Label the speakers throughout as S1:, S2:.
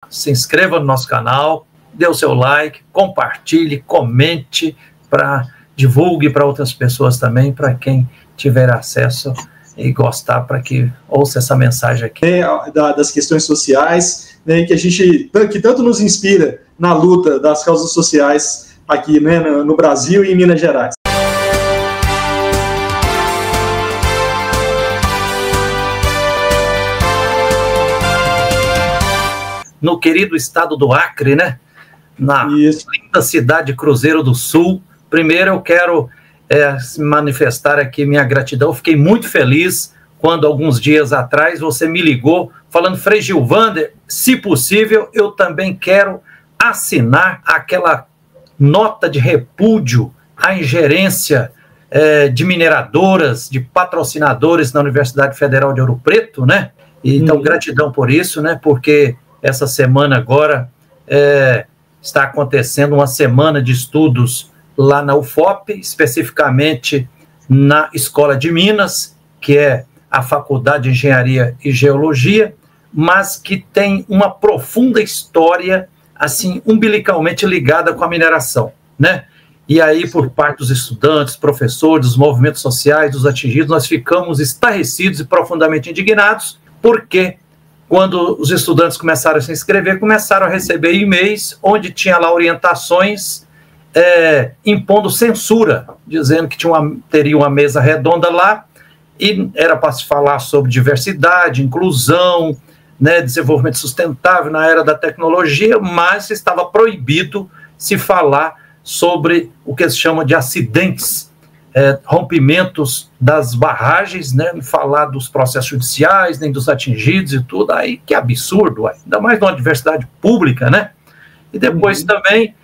S1: Se inscreva no nosso canal, dê o seu like, compartilhe, comente, divulgue para outras pessoas também, para quem tiver acesso e gostar, para que ouça essa mensagem aqui.
S2: Das questões sociais, né, que tanto nos inspira na luta das causas sociais aqui, né, no Brasil e em Minas Gerais.
S1: No querido estado do Acre, né? Na linda cidade de Cruzeiro do Sul. Primeiro eu quero manifestar aqui minha gratidão. Fiquei muito feliz quando, alguns dias atrás, você me ligou falando: Frei Gilvander, se possível, eu também quero assinar aquela nota de repúdio à ingerência de mineradoras, de patrocinadores na Universidade Federal de Ouro Preto, né? Então, gratidão por isso, né? Porque essa semana agora está acontecendo uma semana de estudos lá na UFOP, especificamente na Escola de Minas, que é a Faculdade de Engenharia e Geologia, mas que tem uma profunda história, assim, umbilicalmente ligada com a mineração, né? E aí, por parte dos estudantes, professores, dos movimentos sociais, dos atingidos, nós ficamos estarrecidos e profundamente indignados, porque quando os estudantes começaram a se inscrever, começaram a receber e-mails onde tinha lá orientações impondo censura, dizendo que teria uma mesa redonda lá e era para se falar sobre diversidade, inclusão, né, desenvolvimento sustentável na era da tecnologia, mas estava proibido se falar sobre o que se chama de acidentes, rompimentos das barragens, né, não falar dos processos judiciais, nem dos atingidos e tudo. Aí que absurdo, ainda mais numa universidade pública, né? E depois também,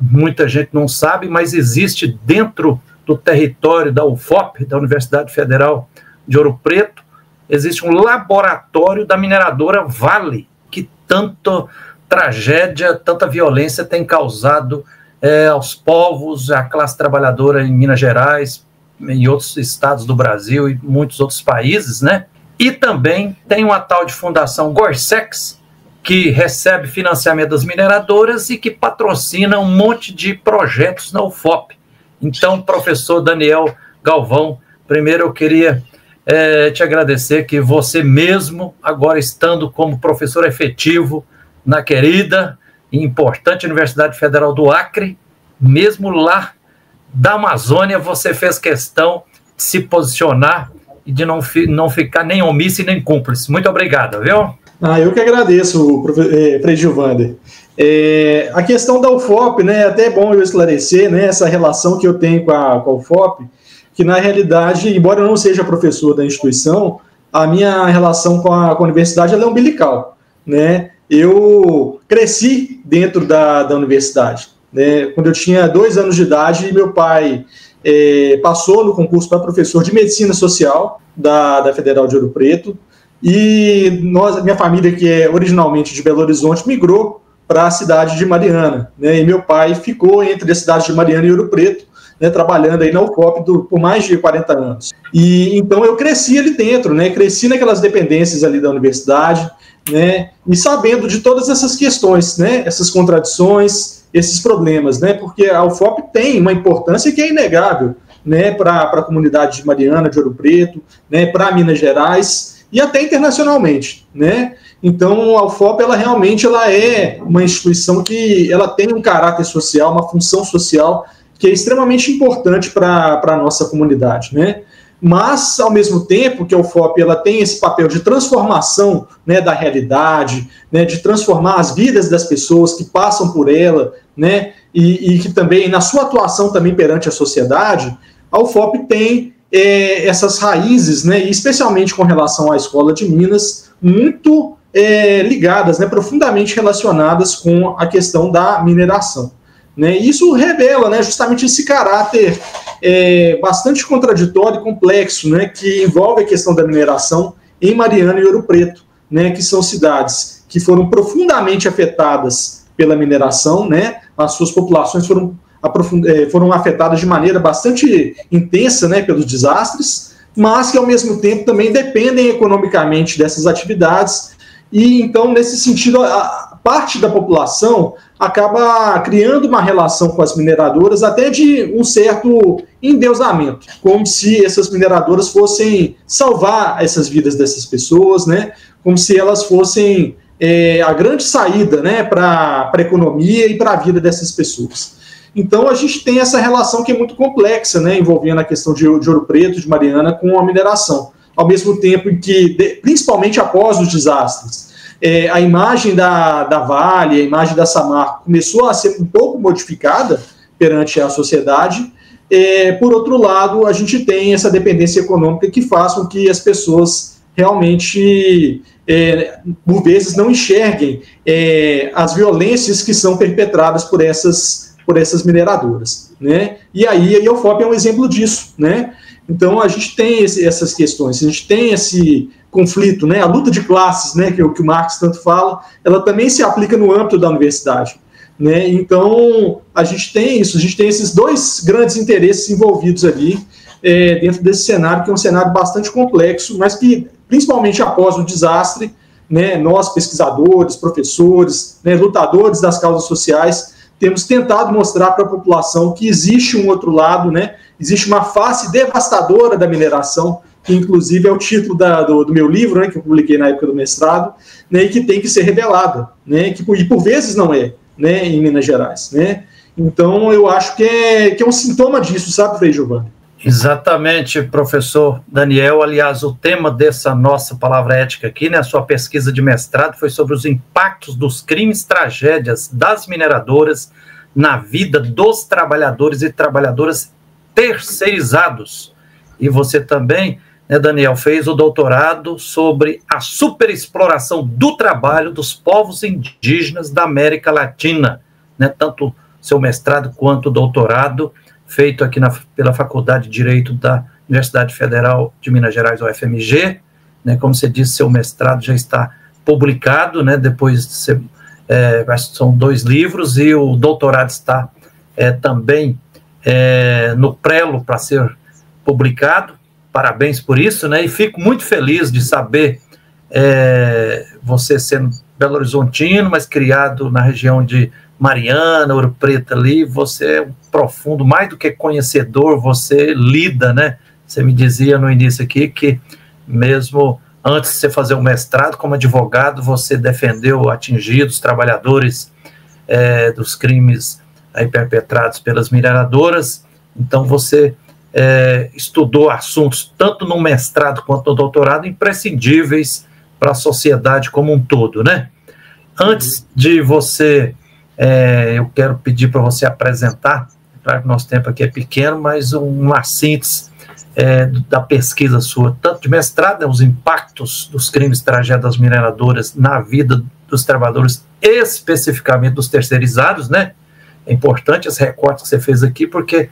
S1: muita gente não sabe, mas existe dentro do território da UFOP, da Universidade Federal de Ouro Preto, existe um laboratório da mineradora Vale, que tanta tragédia, tanta violência tem causado aos povos, à classe trabalhadora em Minas Gerais, em outros estados do Brasil e muitos outros países, né? E também tem uma tal de Fundação Gorsex, que recebe financiamento das mineradoras e que patrocina um monte de projetos na UFOP. Então, professor Daniel Galvão, primeiro eu queria te agradecer que você mesmo, agora estando como professor efetivo na querida e importante Universidade Federal do Acre, mesmo lá da Amazônia, você fez questão de se posicionar e de não ficar nem omisso e nem cúmplice. Muito obrigado, viu?
S2: Eu que agradeço, Frei Gilvander. A questão da UFOP, né, é até bom eu esclarecer, né, essa relação que eu tenho com a UFOP, que na realidade, embora eu não seja professor da instituição, a minha relação com a universidade ela é umbilical, né? Eu cresci dentro da universidade, né? Quando eu tinha 2 anos de idade, meu pai passou no concurso para professor de Medicina Social da Federal de Ouro Preto, e minha família, que é originalmente de Belo Horizonte, migrou para a cidade de Mariana, né? E meu pai ficou entre a cidade de Mariana e Ouro Preto, né, trabalhando aí na UFOP por mais de 40 anos. E então eu cresci ali dentro, né? Cresci naquelas dependências ali da universidade, né, e sabendo de todas essas questões, né, essas contradições, esses problemas, né, porque a UFOP tem uma importância que é inegável, né, para a comunidade de Mariana, de Ouro Preto, né, para Minas Gerais e até internacionalmente, né. Então a UFOP ela realmente é uma instituição que ela tem um caráter social, uma função social que é extremamente importante para a nossa comunidade, né. Mas, ao mesmo tempo que a UFOP ela tem esse papel de transformação, né, da realidade, né, de transformar as vidas das pessoas que passam por ela, né, e que também, na sua atuação também perante a sociedade, a UFOP tem essas raízes, né, e especialmente com relação à Escola de Minas, muito ligadas, né, profundamente relacionadas com a questão da mineração. Né, isso revela, né, justamente esse caráter bastante contraditório e complexo, né, que envolve a questão da mineração em Mariana e Ouro Preto, né, que são cidades que foram profundamente afetadas pela mineração, né, as suas populações foram afetadas de maneira bastante intensa, né, pelos desastres, mas que ao mesmo tempo também dependem economicamente dessas atividades e então, nesse sentido, a parte da população acaba criando uma relação com as mineradoras até de um certo endeusamento, como se essas mineradoras fossem salvar essas vidas dessas pessoas, né? Como se elas fossem a grande saída, né, para a economia e para a vida dessas pessoas. Então, a gente tem essa relação que é muito complexa, né, envolvendo a questão de Ouro Preto, de Mariana, com a mineração. Ao mesmo tempo em que, principalmente após os desastres, a imagem da Vale, a imagem da Samarco começou a ser um pouco modificada perante a sociedade. Por outro lado, a gente tem essa dependência econômica que faz com que as pessoas realmente, por vezes, não enxerguem as violências que são perpetradas por essas mineradoras, né? E aí a Eufop é um exemplo disso, né? Então, a gente tem essas questões, a gente tem esse conflito, né? A luta de classes, né, que o Marx tanto fala, ela também se aplica no âmbito da universidade, né? Então, a gente tem isso, a gente tem esses dois grandes interesses envolvidos ali dentro desse cenário, que é um cenário bastante complexo, mas que, principalmente após o desastre, né, nós, pesquisadores, professores, né, lutadores das causas sociais, temos tentado mostrar para a população que existe um outro lado, né? Existe uma face devastadora da mineração, que inclusive é o título do meu livro, né, que eu publiquei na época do mestrado, né, e que tem que ser revelada, né, e por vezes não é, né, em Minas Gerais, né? Então, eu acho que é um sintoma disso, sabe, Frei Giovanni?
S1: Exatamente, professor Daniel. Aliás, o tema dessa nossa palavra ética aqui, né, a sua pesquisa de mestrado, foi sobre os impactos dos crimes, tragédias das mineradoras na vida dos trabalhadores e trabalhadoras terceirizados. E você também, né, Daniel, fez o doutorado sobre a superexploração do trabalho dos povos indígenas da América Latina, né, tanto seu mestrado quanto o doutorado, feito aqui pela Faculdade de Direito da Universidade Federal de Minas Gerais, UFMG, né, como você disse, seu mestrado já está publicado, né, depois de ser, são 2 livros, e o doutorado está também no prelo para ser publicado. Parabéns por isso, né, e fico muito feliz de saber você sendo Belo Horizontino, mas criado na região de Mariana, Ouro Preto ali, você é um profundo, mais do que conhecedor, você lida, né? Você me dizia no início aqui que mesmo antes de você fazer o mestrado, como advogado, você defendeu atingidos, trabalhadores dos crimes aí perpetrados pelas mineradoras. Então você estudou assuntos, tanto no mestrado quanto no doutorado, imprescindíveis para a sociedade como um todo, né? Antes de você... eu quero pedir para você apresentar, claro que nosso tempo aqui é pequeno, mas uma síntese da pesquisa sua, tanto de mestrado, né, os impactos dos crimes, tragédias das mineradoras na vida dos trabalhadores, especificamente dos terceirizados, né? É importante esse recorte que você fez aqui, porque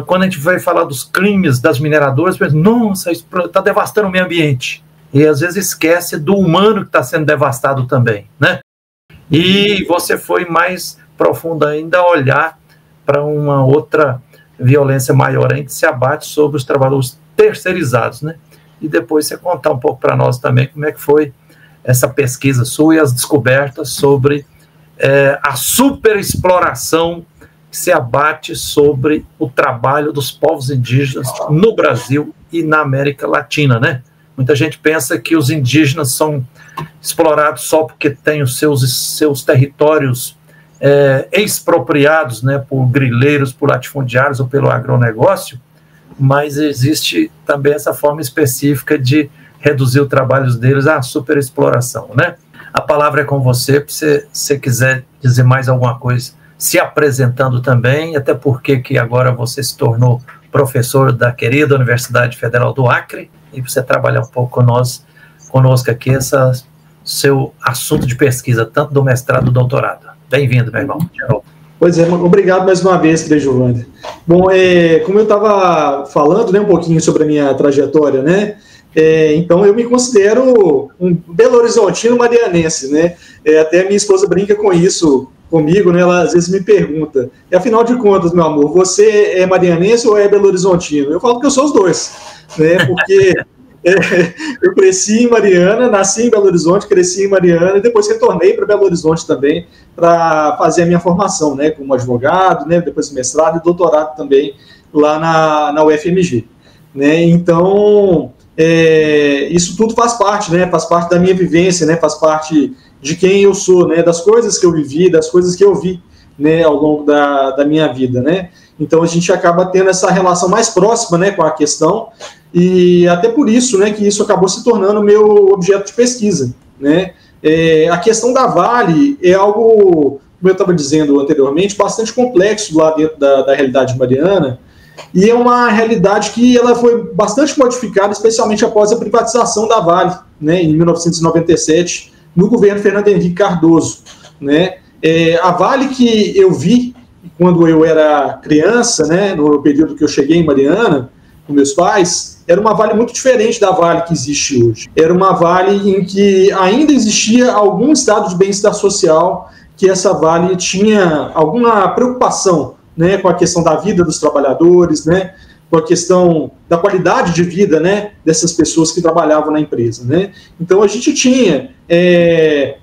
S1: quando a gente vai falar dos crimes das mineradoras, pensa, nossa, isso está devastando o meio ambiente, e às vezes esquece do humano que está sendo devastado também, né? E você foi mais profundo ainda a olhar para uma outra violência maior ainda que se abate sobre os trabalhadores terceirizados, né? E depois você contar um pouco para nós também como é que foi essa pesquisa sua e as descobertas sobre a superexploração que se abate sobre o trabalho dos povos indígenas no Brasil e na América Latina, né? Muita gente pensa que os indígenas são explorados só porque têm os seus territórios expropriados, né, por grileiros, por latifundiários ou pelo agronegócio, mas existe também essa forma específica de reduzir o trabalho deles à superexploração, né? A palavra é com você, se você quiser dizer mais alguma coisa, se apresentando também, até porque que agora você se tornou professor da querida Universidade Federal do Acre, e você trabalhar um pouco conosco aqui, seu assunto de pesquisa, tanto do mestrado do doutorado. Bem-vindo, meu irmão.
S2: Pois é, obrigado mais uma vez, Frei Giovanni. Bom, como eu estava falando, né, um pouquinho sobre a minha trajetória, né, então eu me considero um Belo Horizontino marianense, né, até minha esposa brinca com isso comigo, né, ela às vezes me pergunta, afinal de contas, meu amor, você é marianense ou é Belo Horizontino? Eu falo que eu sou os dois, né, porque Eu cresci em Mariana, nasci em Belo Horizonte, cresci em Mariana e depois retornei para Belo Horizonte também para fazer a minha formação, né, como advogado, né, depois mestrado e doutorado também lá na UFMG. Né? Então, isso tudo faz parte, né, faz parte da minha vivência, né, faz parte de quem eu sou, né, das coisas que eu vivi, das coisas que eu vi, né, ao longo da minha vida, né. Então a gente acaba tendo essa relação mais próxima, né, com a questão, e até por isso, né, que isso acabou se tornando meu objeto de pesquisa, né. A questão da Vale é algo, como eu estava dizendo anteriormente, bastante complexo lá dentro da realidade mariana, e é uma realidade que ela foi bastante modificada, especialmente após a privatização da Vale, né, em 1997, no governo Fernando Henrique Cardoso, né. A Vale que eu vi quando eu era criança, né, no período que eu cheguei em Mariana, com meus pais, era uma Vale muito diferente da Vale que existe hoje. Era uma Vale em que ainda existia algum estado de bem-estar social, que essa Vale tinha alguma preocupação, né, com a questão da vida dos trabalhadores, né, com a questão da qualidade de vida, né, dessas pessoas que trabalhavam na empresa, né. Então a gente tinha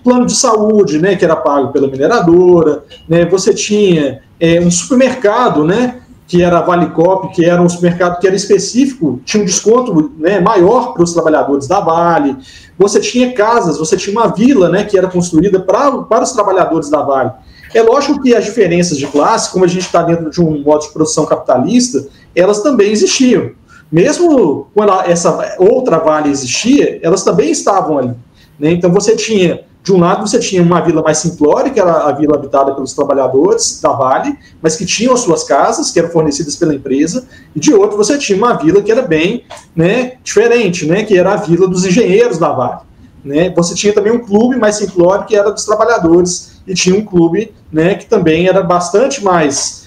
S2: plano de saúde, né, que era pago pela mineradora, né, você tinha um supermercado, né, que era a Valecop, que era um supermercado que era específico, tinha um desconto, né, maior para os trabalhadores da Vale. Você tinha casas, você tinha uma vila, né, que era construída para os trabalhadores da Vale. É lógico que as diferenças de classe, como a gente está dentro de um modo de produção capitalista, elas também existiam. Mesmo quando essa outra Vale existia, elas também estavam ali, né? Então você tinha, de um lado você tinha uma vila mais simplória, que era a vila habitada pelos trabalhadores da Vale, mas que tinham as suas casas, que eram fornecidas pela empresa, e de outro você tinha uma vila que era bem, né, diferente, né, que era a vila dos engenheiros da Vale. Né? Você tinha também um clube mais simplório, que era dos trabalhadores, e tinha um clube, né, que também era bastante mais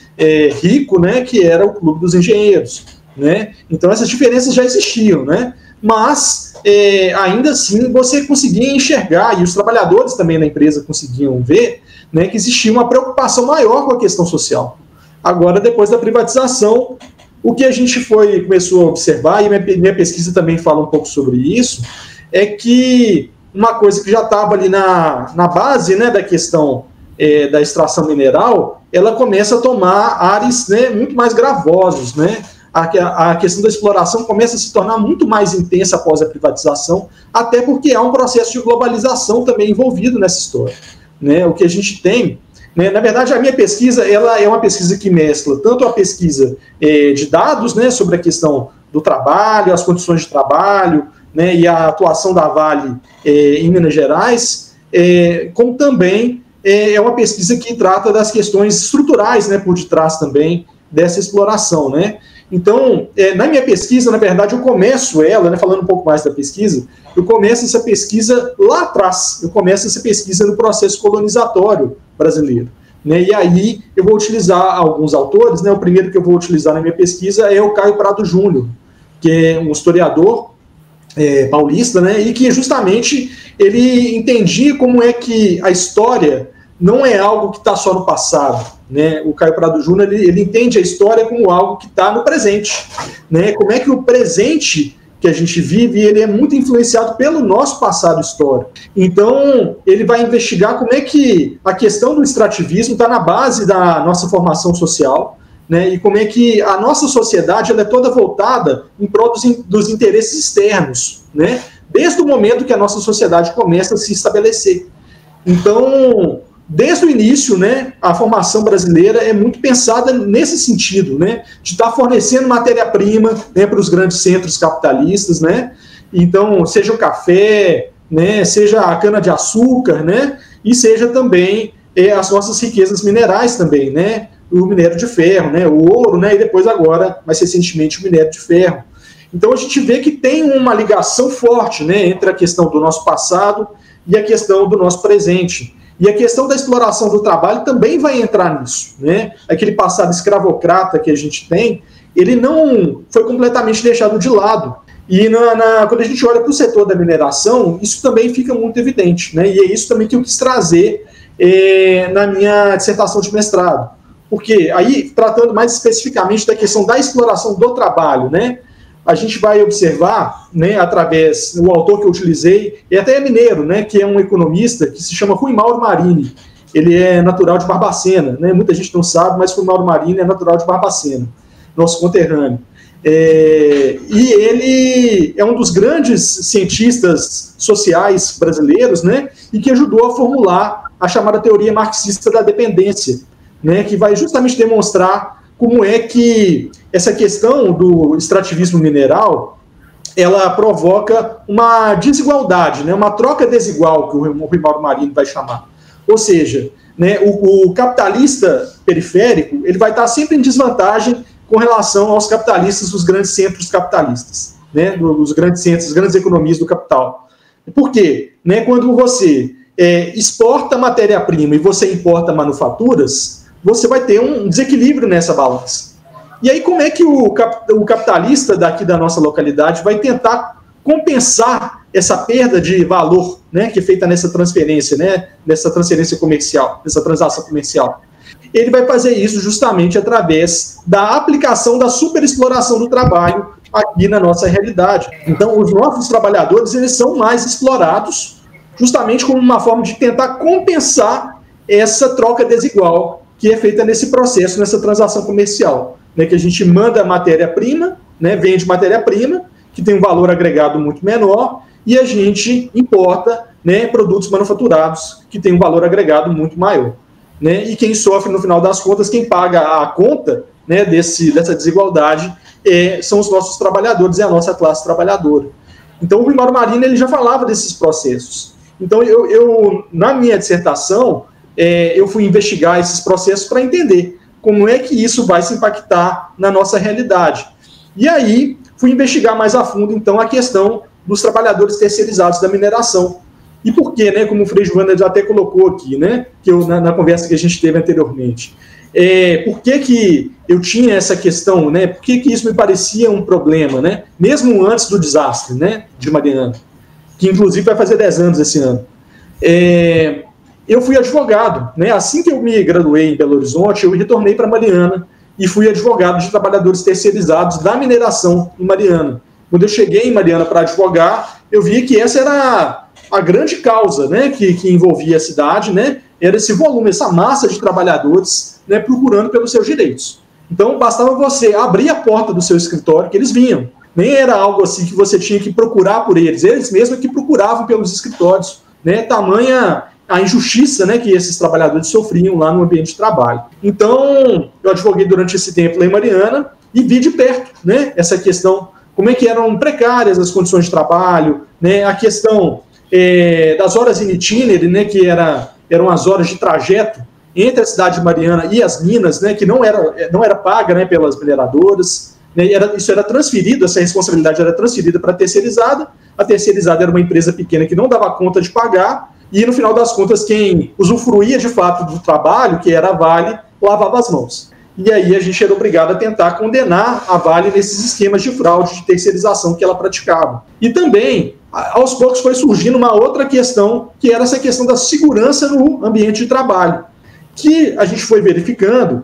S2: rico, né, que era o clube dos engenheiros. Né? Então essas diferenças já existiam, né? Mas ainda assim você conseguia enxergar, e os trabalhadores também da empresa conseguiam ver, né, que existia uma preocupação maior com a questão social. Agora, depois da privatização, o que a gente começou a observar, e minha pesquisa também fala um pouco sobre isso, é que uma coisa que já estava ali na base, né, da questão da extração mineral, ela começa a tomar ares, né, muito mais gravosos, né? A questão da exploração começa a se tornar muito mais intensa após a privatização, até porque há um processo de globalização também envolvido nessa história. Né? O que a gente tem, né, na verdade, a minha pesquisa ela é uma pesquisa que mescla tanto a pesquisa de dados, né, sobre a questão do trabalho, as condições de trabalho, né, e a atuação da Vale em Minas Gerais, como também é uma pesquisa que trata das questões estruturais, né, por detrás também dessa exploração, né. Então, na minha pesquisa, na verdade, eu começo ela, né, falando um pouco mais da pesquisa, eu começo essa pesquisa lá atrás, eu começo essa pesquisa no processo colonizatório brasileiro. Né, e aí eu vou utilizar alguns autores, né, o primeiro que eu vou utilizar na minha pesquisa é o Caio Prado Júnior, que é um historiador paulista, né, e que justamente ele entendia como é que a história não é algo que está só no passado. Né? O Caio Prado Júnior ele entende a história como algo que está no presente. Né? Como é que o presente que a gente vive ele é muito influenciado pelo nosso passado histórico. Então, ele vai investigar como é que a questão do extrativismo está na base da nossa formação social, né? E como é que a nossa sociedade ela é toda voltada em prol dos interesses externos, né? Desde o momento que a nossa sociedade começa a se estabelecer. Então, desde o início, né, a formação brasileira é muito pensada nesse sentido, né, de estar fornecendo matéria-prima, né, para os grandes centros capitalistas, né, então, seja o café, né, seja a cana-de-açúcar, né, e seja também as nossas riquezas minerais também, né, o minério de ferro, né, o ouro, né, e depois agora, mais recentemente, o minério de ferro. Então, a gente vê que tem uma ligação forte, né, entre a questão do nosso passado e a questão do nosso presente. E a questão da exploração do trabalho também vai entrar nisso, né? Aquele passado escravocrata que a gente tem, ele não foi completamente deixado de lado. E quando a gente olha para o setor da mineração, isso também fica muito evidente, né? E é isso também que eu quis trazer na minha dissertação de mestrado. Porque aí, tratando mais especificamente da questão da exploração do trabalho, né? a gente vai observar, né, através do autor que eu utilizei, e até é mineiro, né, que é um economista que se chama Rui Mauro Marini. Ele é natural de Barbacena, né, muita gente não sabe, mas Rui Mauro Marini é natural de Barbacena, nosso conterrâneo. E ele é um dos grandes cientistas sociais brasileiros, né, e que ajudou a formular a chamada teoria marxista da dependência, né, que vai justamente demonstrar como é que essa questão do extrativismo mineral, ela provoca uma desigualdade, né, uma troca desigual, que o Rui Mauro Marini vai chamar. Ou seja, né, o capitalista periférico, ele vai estar sempre em desvantagem com relação aos capitalistas dos grandes centros capitalistas, né, dos grandes centros, das grandes economias do capital. Por quê? Né, quando você exporta matéria-prima e você importa manufaturas, você vai ter um desequilíbrio nessa balança. E aí como é que o capitalista daqui da nossa localidade vai tentar compensar essa perda de valor, né, que é feita nessa transferência, né, nessa transferência comercial, nessa transação comercial? Ele vai fazer isso justamente através da aplicação da superexploração do trabalho aqui na nossa realidade. Então, os nossos trabalhadores, eles são mais explorados justamente como uma forma de tentar compensar essa troca desigual que é feita nesse processo, nessa transação comercial, né, que a gente manda matéria-prima, né, vende matéria-prima, que tem um valor agregado muito menor, e a gente importa, né, produtos manufaturados que têm um valor agregado muito maior. Né, e quem sofre, no final das contas, quem paga a conta, né, dessa desigualdade são os nossos trabalhadores, é a nossa classe trabalhadora. Então, o Rui Mauro Marini, ele já falava desses processos. Então, eu na minha dissertação, eu fui investigar esses processos para entender como é que isso vai se impactar na nossa realidade. E aí, fui investigar mais a fundo, então, a questão dos trabalhadores terceirizados da mineração. E por quê, né, como o Frei Giovanni já até colocou aqui, né, que na conversa que a gente teve anteriormente, por que eu tinha essa questão, né, por que isso me parecia um problema, né, mesmo antes do desastre, né, de Mariana, que inclusive vai fazer 10 anos esse ano. Eu fui advogado, né, assim que eu me graduei em Belo Horizonte, eu retornei para Mariana e fui advogado de trabalhadores terceirizados da mineração em Mariana. Quando eu cheguei em Mariana para advogar, eu vi que essa era a grande causa, né, que envolvia a cidade, né, era esse volume, essa massa de trabalhadores, né, procurando pelos seus direitos. Então, bastava você abrir a porta do seu escritório que eles vinham. Nem era algo assim que você tinha que procurar por eles mesmos que procuravam pelos escritórios, né, tamanha a injustiça, né, que esses trabalhadores sofriam lá no ambiente de trabalho. Então, eu advoguei durante esse tempo lá em Mariana e vi de perto, né, essa questão, como é que eram precárias as condições de trabalho, né, a questão das horas in itinere, né, que eram as horas de trajeto entre a cidade de Mariana e as minas, né, que não era paga, né, pelas mineradoras, né, isso era transferido, essa responsabilidade era transferida para a terceirizada era uma empresa pequena que não dava conta de pagar, e no final das contas quem usufruía de fato do trabalho, que era a Vale, lavava as mãos. E aí a gente era obrigado a tentar condenar a Vale nesses esquemas de fraude, de terceirização que ela praticava. E também, aos poucos, foi surgindo uma outra questão, que era essa questão da segurança no ambiente de trabalho, que a gente foi verificando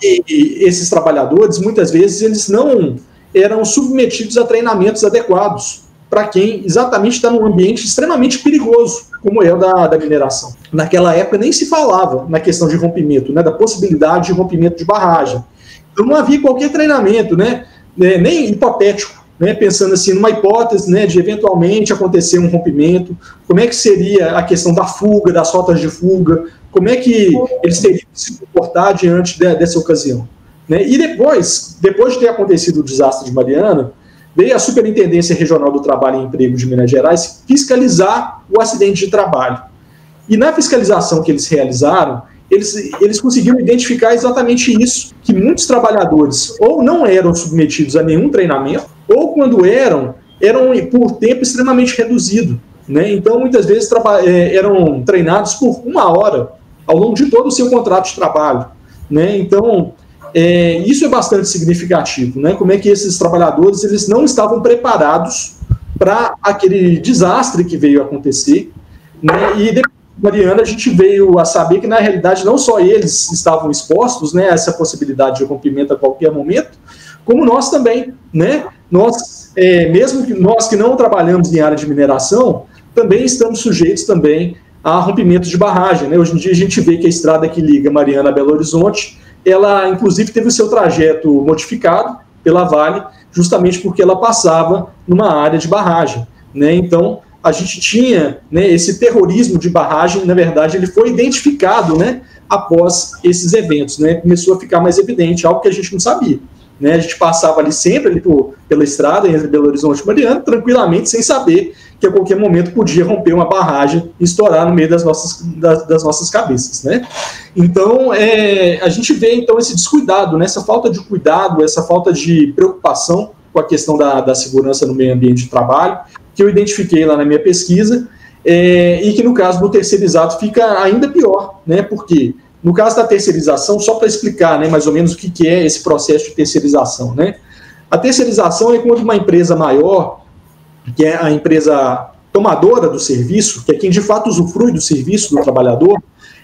S2: que esses trabalhadores, muitas vezes, eles não eram submetidos a treinamentos adequados para quem exatamente está num ambiente extremamente perigoso, como é o da mineração. Naquela época nem se falava na questão de rompimento, né, da possibilidade de rompimento de barragem. Então não havia qualquer treinamento, né, nem hipotético, né, pensando assim numa hipótese, né, de eventualmente acontecer um rompimento, como é que seria a questão da fuga, das rotas de fuga, como é que eles teriam que se comportar diante dessa ocasião. Né? E depois de ter acontecido o desastre de Mariana, veio a Superintendência Regional do Trabalho e Emprego de Minas Gerais fiscalizar o acidente de trabalho. E na fiscalização que eles realizaram, eles conseguiram identificar exatamente isso, que muitos trabalhadores ou não eram submetidos a nenhum treinamento, ou quando eram por tempo extremamente reduzido. Né? Então, muitas vezes eram treinados por 1 hora ao longo de todo o seu contrato de trabalho. Né? Então, isso é bastante significativo, né? Como é que esses trabalhadores eles não estavam preparados para aquele desastre que veio a acontecer. Né? E depois de Mariana, a gente veio a saber que, na realidade, não só eles estavam expostos, né, a essa possibilidade de rompimento a qualquer momento, como nós também, né, nós, mesmo que nós que não trabalhamos em área de mineração, também estamos sujeitos também a rompimento de barragem, né? Hoje em dia a gente vê que a estrada que liga Mariana a Belo Horizonte, ela inclusive teve o seu trajeto modificado pela Vale, justamente porque ela passava numa área de barragem, né? Então, a gente tinha, né, esse terrorismo de barragem, na verdade, ele foi identificado, né, após esses eventos, né? Começou a ficar mais evidente, algo que a gente não sabia, né? A gente passava ali sempre ali pela estrada entre Belo Horizonte e Mariana, tranquilamente, sem saber que a qualquer momento podia romper uma barragem e estourar no meio das nossas cabeças, né? Então, a gente vê, então, esse descuidado, né? Essa falta de cuidado, essa falta de preocupação com a questão da segurança no meio ambiente de trabalho, que eu identifiquei lá na minha pesquisa, e que no caso do terceirizado fica ainda pior, né? Porque no caso da terceirização, só para explicar, né, mais ou menos o que é esse processo de terceirização, né? A terceirização é quando uma empresa maior, que é a empresa tomadora do serviço, que é quem de fato usufrui do serviço do trabalhador,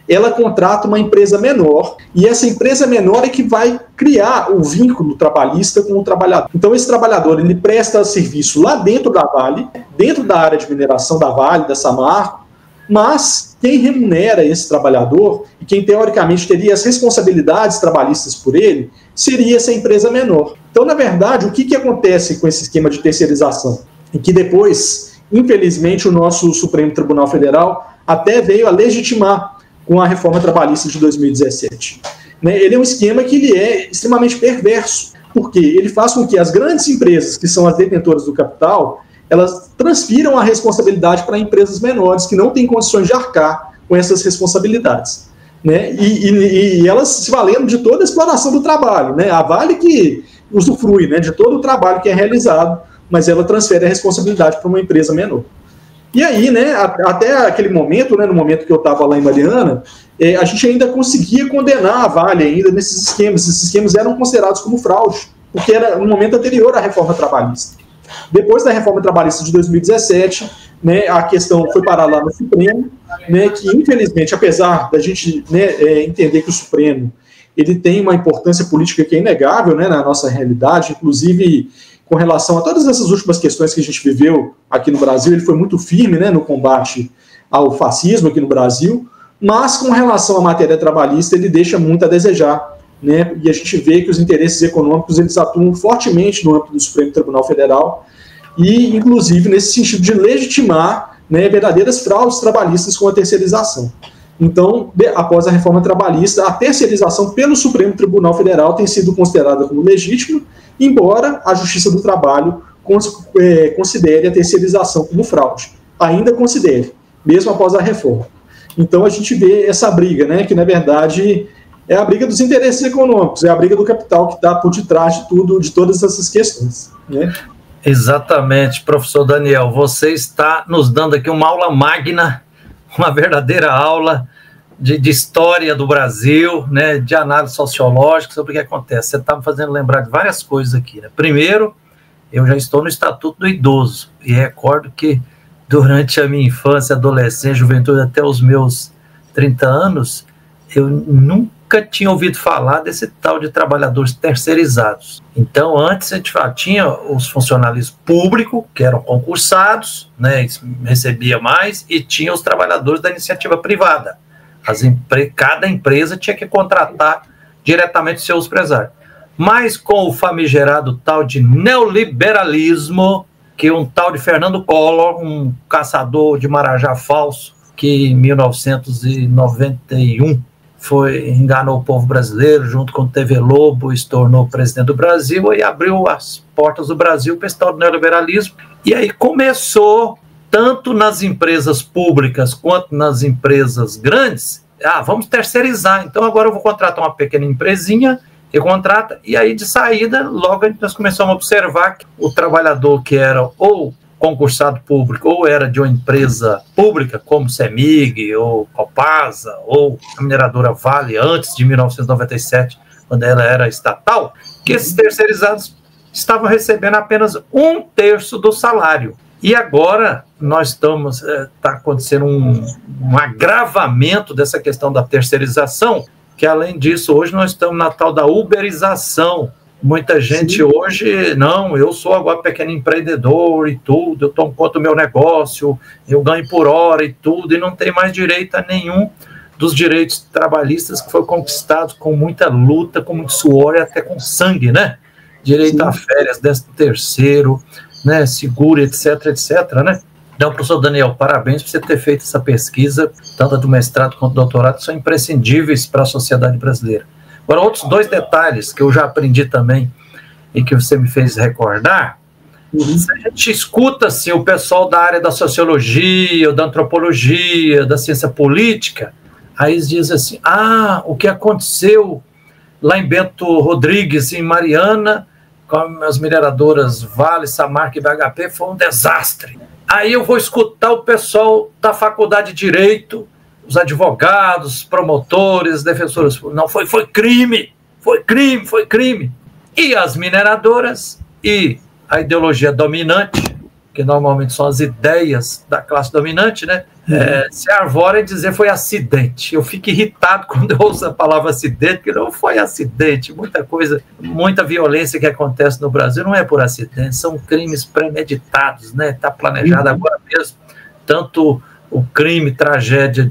S2: ela contrata uma empresa menor, e essa empresa menor é que vai criar o vínculo trabalhista com o trabalhador. Então esse trabalhador, ele presta serviço lá dentro da Vale, dentro da área de mineração da Vale, da Samarco, mas quem remunera esse trabalhador, e quem teoricamente teria as responsabilidades trabalhistas por ele, seria essa empresa menor. Então, na verdade, o que acontece com esse esquema de terceirização? E que depois, infelizmente, o nosso Supremo Tribunal Federal até veio a legitimar com a reforma trabalhista de 2017. Ele é um esquema que ele é extremamente perverso, porque ele faz com que as grandes empresas, que são as detentoras do capital, elas transfiram a responsabilidade para empresas menores que não têm condições de arcar com essas responsabilidades, né? E elas se valendo de toda a exploração do trabalho, né? A Vale que usufrui, né, de todo o trabalho que é realizado, mas ela transfere a responsabilidade para uma empresa menor. E aí, né, até aquele momento, né, no momento que eu estava lá em Mariana, a gente ainda conseguia condenar a Vale ainda nesses esquemas. Esses esquemas eram considerados como fraude, porque era no momento anterior à reforma trabalhista. Depois da reforma trabalhista de 2017, né, a questão foi parar lá no Supremo, né, que infelizmente, apesar da gente, né, entender que o Supremo ele tem uma importância política que é inegável, né, na nossa realidade, inclusive com relação a todas essas últimas questões que a gente viveu aqui no Brasil, ele foi muito firme, né, no combate ao fascismo aqui no Brasil, mas com relação à matéria trabalhista ele deixa muito a desejar, né, e a gente vê que os interesses econômicos eles atuam fortemente no âmbito do Supremo Tribunal Federal e, inclusive, nesse sentido de legitimar, né, verdadeiras fraudes trabalhistas com a terceirização. Então, após a reforma trabalhista, a terceirização pelo Supremo Tribunal Federal tem sido considerada como legítima, embora a Justiça do Trabalho considere a terceirização como fraude. Ainda considere, mesmo após a reforma. Então, a gente vê essa briga, né, que, na verdade, é a briga dos interesses econômicos, é a briga do capital que está por detrás de tudo, de todas essas questões, né?
S1: Exatamente, professor Daniel, você está nos dando aqui uma aula magna, uma verdadeira aula de história do Brasil, né, de análise sociológica sobre o que acontece. Você está me fazendo lembrar de várias coisas aqui, né? Primeiro, eu já estou no Estatuto do Idoso e recordo que durante a minha infância, adolescência, juventude, até os meus 30 anos, eu nunca tinha ouvido falar desse tal de trabalhadores terceirizados. Então, antes a gente tinha os funcionários públicos, que eram concursados, né, recebia mais, e tinha os trabalhadores da iniciativa privada. Cada empresa tinha que contratar diretamente seus empresários. Mas com o famigerado tal de neoliberalismo, que um tal de Fernando Collor, um caçador de marajá falso, que em 1991 enganou o povo brasileiro, junto com o TV Lobo, se tornou presidente do Brasil e abriu as portas do Brasil para esse tal do neoliberalismo. E aí começou, tanto nas empresas públicas quanto nas empresas grandes, vamos terceirizar. Então agora eu vou contratar uma pequena empresinha que contrata, e aí de saída, logo nós começamos a observar que o trabalhador que era ou concursado público, ou era de uma empresa pública, como CEMIG, ou Copasa, ou a mineradora Vale, antes de 1997, quando ela era estatal, que esses terceirizados estavam recebendo apenas 1/3 do salário. E agora nós está acontecendo um agravamento dessa questão da terceirização, que além disso, hoje nós estamos na tal da uberização Muita gente hoje, não, eu sou agora pequeno empreendedor e tudo, eu tomo conta do meu negócio, eu ganho por hora e tudo, e não tem mais direito a nenhum dos direitos trabalhistas que foi conquistado com muita luta, com muito suor e até com sangue, né? Direito a férias, 13º, né? Seguro, etc, etc, né? Então, professor Daniel, parabéns por você ter feito essa pesquisa, tanto do mestrado quanto do doutorado, que são imprescindíveis para a sociedade brasileira. Agora, outros 2 detalhes que eu já aprendi também e que você me fez recordar, se a gente escuta assim, o pessoal da área da sociologia, da antropologia, da ciência política, aí eles dizem assim, o que aconteceu lá em Bento Rodrigues, em Mariana, com as mineradoras Vale, Samarco e BHP, foi um desastre. Aí eu vou escutar o pessoal da faculdade de Direito, os advogados, promotores, defensores, não, foi crime, foi crime, foi crime. E as mineradoras e a ideologia dominante, que normalmente são as ideias da classe dominante, né? Se arvora em dizer foi acidente. Eu fico irritado quando eu ouço a palavra acidente, porque não foi acidente. Muita coisa, muita violência que acontece no Brasil não é por acidente, são crimes premeditados, né? Está planejado agora mesmo, tanto o crime, tragédia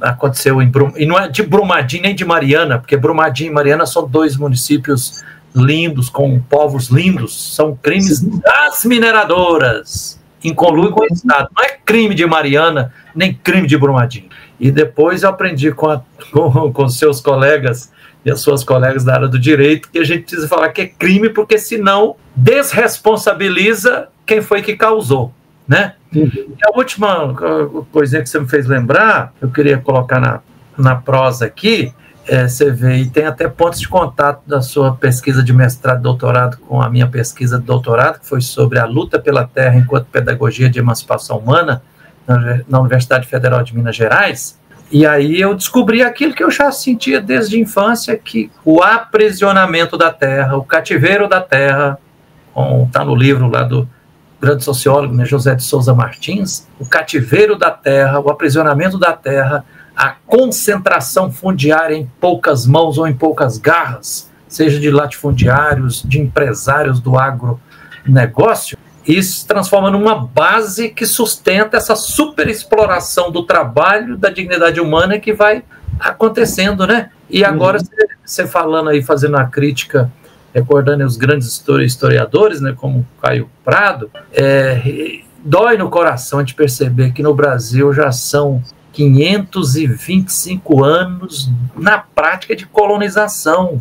S1: aconteceu em Brumadinho, e não é de Brumadinho nem de Mariana, porque Brumadinho e Mariana são 2 municípios lindos, com povos lindos, são crimes das mineradoras, em conluio com o Estado, não é crime de Mariana, nem crime de Brumadinho. E depois eu aprendi com seus colegas e as suas colegas da área do direito, que a gente precisa falar que é crime, porque senão desresponsabiliza quem foi que causou, né? E a última coisinha que você me fez lembrar, eu queria colocar na prosa aqui, você vê, e tem até pontos de contato da sua pesquisa de mestrado e doutorado com a minha pesquisa de doutorado, que foi sobre a luta pela terra enquanto pedagogia de emancipação humana na Universidade Federal de Minas Gerais. E aí eu descobri aquilo que eu já sentia desde a infância, que o aprisionamento da terra, o cativeiro da terra, está no livro lá do grande sociólogo, né, José de Souza Martins, o cativeiro da terra, o aprisionamento da terra, a concentração fundiária em poucas mãos ou em poucas garras, seja de latifundiários, de empresários do agronegócio, isso se transforma numa base que sustenta essa superexploração do trabalho, da dignidade humana que vai acontecendo, né? E agora, você falando aí, fazendo a crítica, recordando os grandes historiadores, né, como Caio Prado, dói no coração de perceber que no Brasil já são 525 anos na prática de colonização.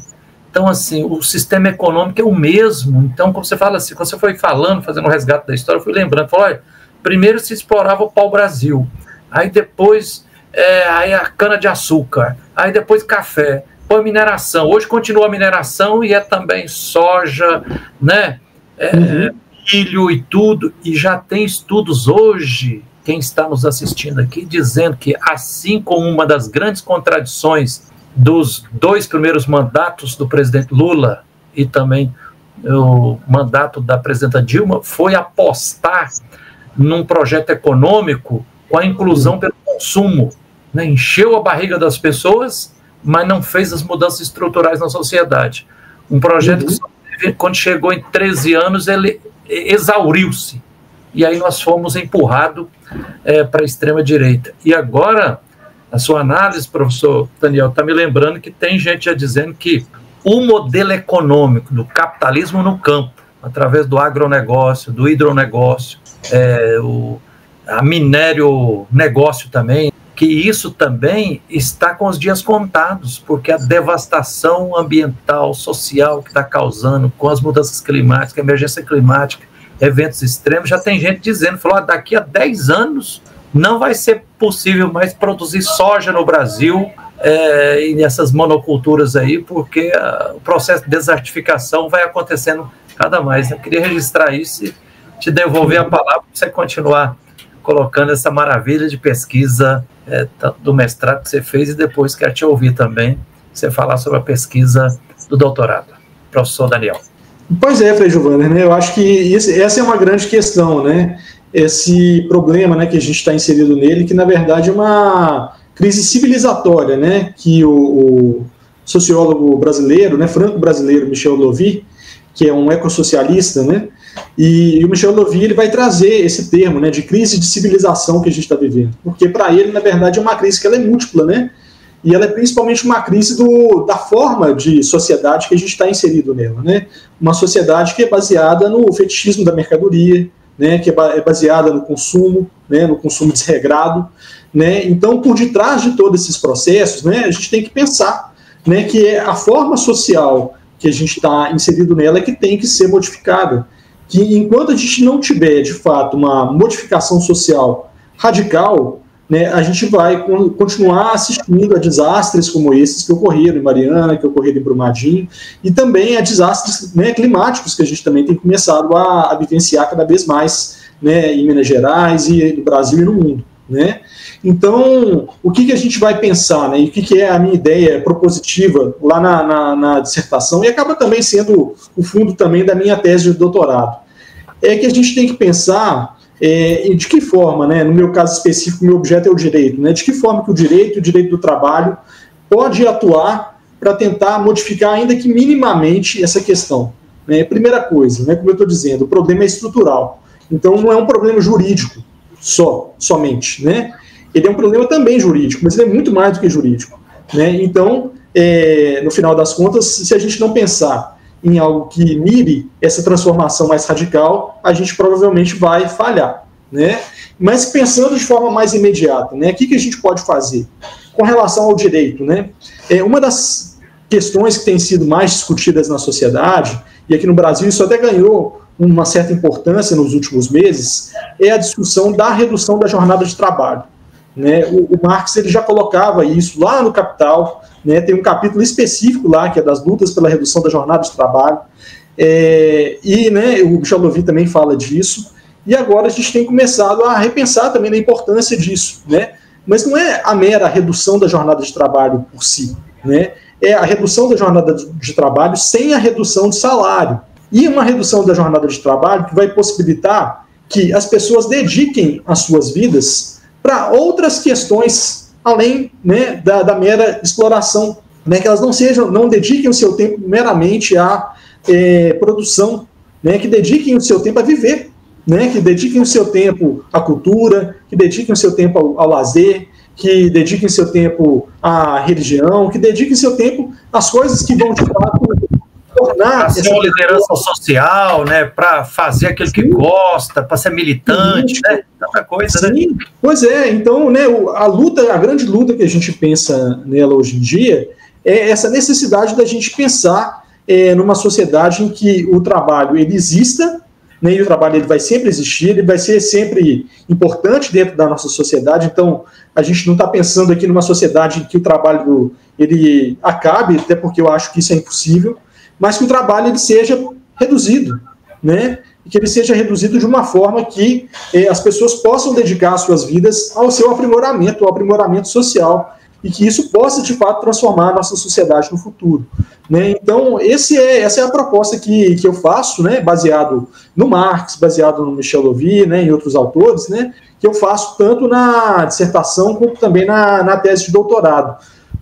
S1: Então, assim, o sistema econômico é o mesmo. Então, como você fala assim, quando você foi falando, fazendo um resgate da história, eu fui lembrando, olha, primeiro se explorava o pau-brasil, aí depois aí a cana-de-açúcar, aí depois café, depois mineração. Hoje continua a mineração e também soja, né, milho e tudo, e já tem estudos hoje, quem está nos assistindo aqui, dizendo que, assim como uma das grandes contradições dos 2 primeiros mandatos do presidente Lula e também o mandato da presidenta Dilma, foi apostar num projeto econômico com a inclusão pelo consumo, né? Encheu a barriga das pessoas, mas não fez as mudanças estruturais na sociedade. Um projeto que só teve, quando chegou em 13 anos, ele exauriu-se. E aí nós fomos empurrados para a extrema-direita. E agora, a sua análise, professor Daniel, está me lembrando que tem gente já dizendo que o modelo econômico do capitalismo no campo, através do agronegócio, do hidronegócio, a minério negócio também, que isso também está com os dias contados, porque a devastação ambiental, social que está causando com as mudanças climáticas, a emergência climática, eventos extremos, já tem gente dizendo, daqui a 10 anos não vai ser possível mais produzir soja no Brasil e nessas monoculturas aí, porque o processo de desertificação vai acontecendo cada mais. Eu queria registrar isso e te devolver a palavra para você continuar colocando essa maravilha de pesquisa do mestrado que você fez, e depois quero te ouvir também, você falar sobre a pesquisa do doutorado. Professor Daniel.
S2: Pois é, Frei Giovanni, né? Eu acho que essa é uma grande questão, né? Esse problema, né, que a gente está inserido nele, que na verdade é uma crise civilizatória, né? Que o sociólogo brasileiro, né, franco-brasileiro Michel Louvi, que é um ecossocialista, né? E o Michel Louvi, ele vai trazer esse termo, né, de crise de civilização que a gente está vivendo, porque para ele, na verdade, é uma crise que ela é múltipla, né? E ela é principalmente uma crise da forma de sociedade que a gente está inserido nela, né? Uma sociedade que é baseada no fetichismo da mercadoria, né, que é baseada no consumo, né, no consumo desregrado, né? Então, por detrás de todos esses processos, né, a gente tem que pensar, né, que é a forma social que a gente está inserido nela que tem que ser modificada. Que enquanto a gente não tiver, de fato, uma modificação social radical, né, a gente vai continuar assistindo a desastres como esses que ocorreram em Mariana, que ocorreram em Brumadinho, e também a desastres, né, climáticos que a gente também tem começado a vivenciar cada vez mais, né, em Minas Gerais e no Brasil e no mundo, né? Então, o que a gente vai pensar, né, e o que é a minha ideia propositiva lá na dissertação, e acaba também sendo o fundo também da minha tese de doutorado, é que a gente tem que pensar de que forma, né, no meu caso específico, meu objeto é o direito, né, de que forma que o direito do trabalho pode atuar para tentar modificar, ainda que minimamente, essa questão. Né? Primeira coisa, né, como eu estou dizendo, o problema é estrutural. Então, não é um problema jurídico somente, né? Ele é um problema também jurídico, mas ele é muito mais do que jurídico, né? Então, no final das contas, se a gente não pensar em algo que mire essa transformação mais radical, a gente provavelmente vai falhar, né? Mas pensando de forma mais imediata, né? O que a gente pode fazer com relação ao direito, né? Uma das questões que tem sido mais discutidas na sociedade, e aqui no Brasil isso até ganhou uma certa importância nos últimos meses, é a discussão da redução da jornada de trabalho. Né? O Marx ele já colocava isso lá no Capital, né? Tem um capítulo específico lá, que é das lutas pela redução da jornada de trabalho, e né, o Michel Louvi também fala disso, e agora a gente tem começado a repensar também a importância disso, né? Mas não é a mera redução da jornada de trabalho por si, né? É a redução da jornada de trabalho sem a redução de salário, e uma redução da jornada de trabalho que vai possibilitar que as pessoas dediquem as suas vidas para outras questões, além, né, da mera exploração, né, que elas não dediquem o seu tempo meramente à produção, né, que dediquem o seu tempo a viver, né, que dediquem o seu tempo à cultura, que dediquem o seu tempo ao lazer, que dediquem o seu tempo à religião, que dediquem o seu tempo às coisas que vão, de fato, tornar...
S1: Para ser uma liderança social, né, para fazer aquilo que gosta, para ser militante, né, tanta coisa,
S2: sim, né? Pois é, então, né, a grande luta que a gente pensa nela hoje em dia é essa necessidade da gente pensar numa sociedade em que o trabalho ele exista, né, e o trabalho ele vai sempre existir, ele vai ser sempre importante dentro da nossa sociedade. Então a gente não está pensando aqui numa sociedade em que o trabalho ele acabe, até porque eu acho que isso é impossível, mas que o trabalho ele seja reduzido, né, e que ele seja reduzido de uma forma que as pessoas possam dedicar suas vidas ao seu aprimoramento, ao aprimoramento social, e que isso possa, de fato, transformar a nossa sociedade no futuro. Né? Então, essa é a proposta que eu faço, né, baseado no Marx, baseado no Michel Louvi, né, e outros autores, né, que eu faço tanto na dissertação como também na tese de doutorado.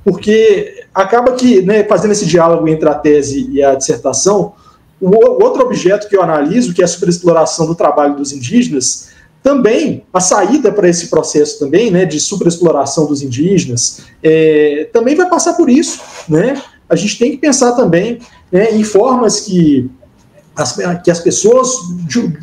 S2: Porque acaba que, né, fazendo esse diálogo entre a tese e a dissertação, o outro objeto que eu analiso, que é a superexploração do trabalho dos indígenas, também, a saída para esse processo também, né, de superexploração dos indígenas, também vai passar por isso, né? A gente tem que pensar também, né, em formas que as pessoas,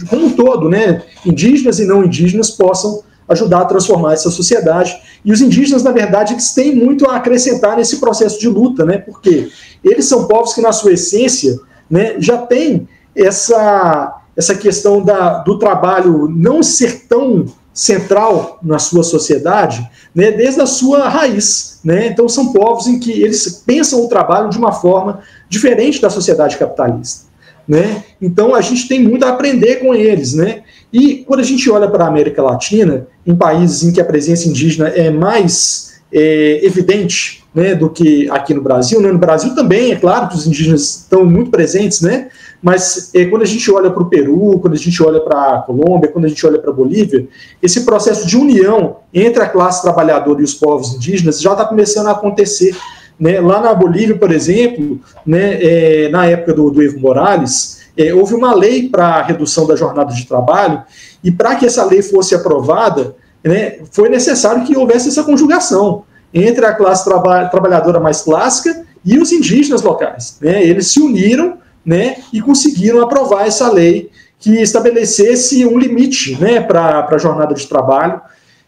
S2: como um todo, né, indígenas e não indígenas, possam ajudar a transformar essa sociedade. E os indígenas, na verdade, eles têm muito a acrescentar nesse processo de luta, né, porque eles são povos que, na sua essência, né, já têm essa questão do trabalho não ser tão central na sua sociedade, né, desde a sua raiz. Né? Então, são povos em que eles pensam o trabalho de uma forma diferente da sociedade capitalista. Né? Então, a gente tem muito a aprender com eles. Né? E, quando a gente olha para a América Latina, em países em que a presença indígena é mais evidente, né, do que aqui no Brasil, né? No Brasil também, é claro que os indígenas estão muito presentes, né? Mas quando a gente olha para o Peru, quando a gente olha para a Colômbia, quando a gente olha para a Bolívia, esse processo de união entre a classe trabalhadora e os povos indígenas já está começando a acontecer, né? Lá na Bolívia, por exemplo, né, na época do Evo Morales, houve uma lei para a redução da jornada de trabalho, e para que essa lei fosse aprovada, né, foi necessário que houvesse essa conjugação entre a classe trabalhadora mais clássica e os indígenas locais, né? Eles se uniram, né, e conseguiram aprovar essa lei que estabelecesse um limite, né, para a jornada de trabalho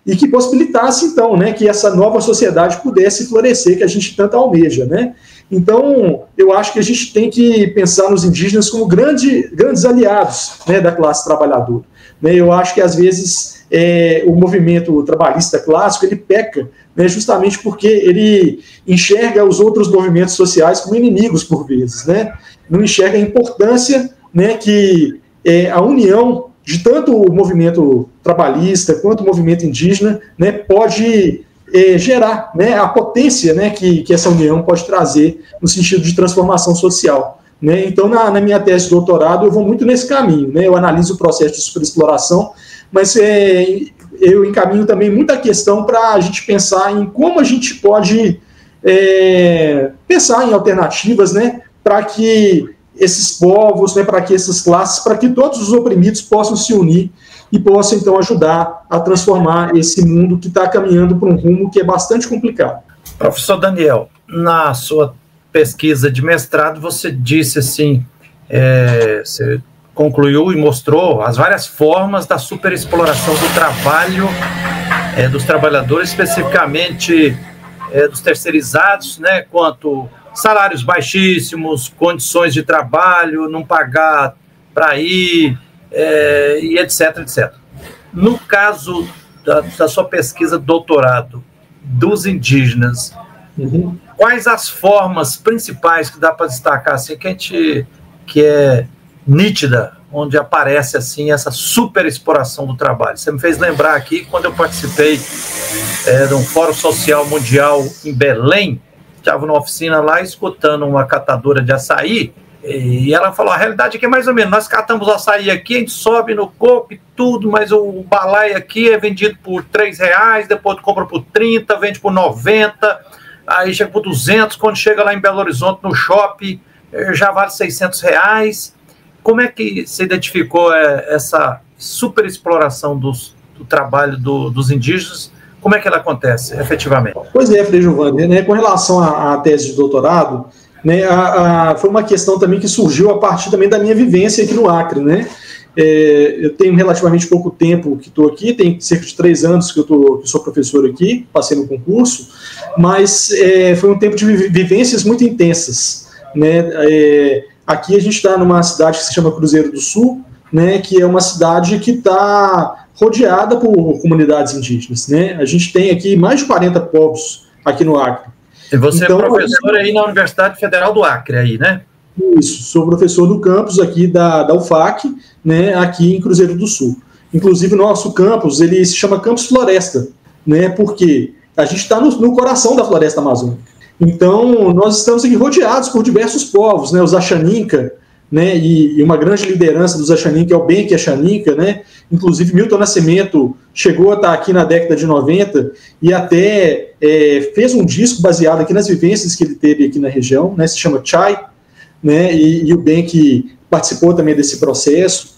S2: e que possibilitasse, então, né, que essa nova sociedade pudesse florescer, que a gente tanto almeja, né? Então, eu acho que a gente tem que pensar nos indígenas como grandes aliados, né, da classe trabalhadora. Né? Eu acho que, às vezes, o movimento trabalhista clássico, ele peca, né, justamente porque ele enxerga os outros movimentos sociais como inimigos, por vezes, né? Não enxerga a importância, né, que a união de tanto o movimento trabalhista quanto o movimento indígena, né, pode gerar, né, a potência, né, que essa união pode trazer no sentido de transformação social. Né? Então, na minha tese de doutorado, eu vou muito nesse caminho. Né? Eu analiso o processo de superexploração, mas eu encaminho também muita questão para a gente pensar em como a gente pode pensar em alternativas, né, para que esses povos, né, para que essas classes, para que todos os oprimidos possam se unir e possam, então, ajudar a transformar esse mundo que está caminhando para um rumo que é bastante complicado.
S1: Professor Daniel, na sua pesquisa de mestrado, você disse assim, você concluiu e mostrou as várias formas da superexploração do trabalho dos trabalhadores, especificamente dos terceirizados, né, quanto salários baixíssimos, condições de trabalho, não pagar para ir, e etc, etc. No caso da sua pesquisa de doutorado dos indígenas, quais as formas principais que dá para destacar, assim, que é nítida, onde aparece assim essa superexploração do trabalho? Você me fez lembrar aqui, quando eu participei de um fórum social mundial em Belém, estava numa oficina lá escutando uma catadora de açaí, e ela falou, a realidade aqui é mais ou menos, nós catamos açaí aqui, a gente sobe no coco e tudo, mas o balaio aqui é vendido por R$3, depois compra por 30, vende por 90, aí chega por 200, quando chega lá em Belo Horizonte, no shopping, já vale R$600. Como é que você identificou essa superexploração do trabalho dos indígenas? Como é que ela acontece, efetivamente?
S2: Pois é, Frei Giovanni, né, com relação à tese de doutorado, né, foi uma questão também que surgiu a partir também da minha vivência aqui no Acre, né? Eu tenho relativamente pouco tempo que estou aqui, tem cerca de 3 anos que eu sou professor aqui, passei no concurso, mas foi um tempo de vivências muito intensas, né? Aqui a gente está numa cidade que se chama Cruzeiro do Sul, né, que é uma cidade que está rodeada por comunidades indígenas, né? A gente tem aqui mais de 40 povos aqui no Acre.
S1: E você então, é professor aí na Universidade Federal do Acre, aí, né?
S2: Isso, sou professor do campus aqui da UFAC, né, aqui em Cruzeiro do Sul. Inclusive, o nosso campus, ele se chama Campus Floresta, né, porque a gente está no coração da floresta amazônica. Então, nós estamos aqui rodeados por diversos povos, né, os Axaninca, né, e uma grande liderança dos Axaninca é o Benque Axaninca, né, inclusive Milton Nascimento chegou a estar aqui na década de 90 e até fez um disco baseado aqui nas vivências que ele teve aqui na região, né, se chama Chai, né, e o Benque participou também desse processo.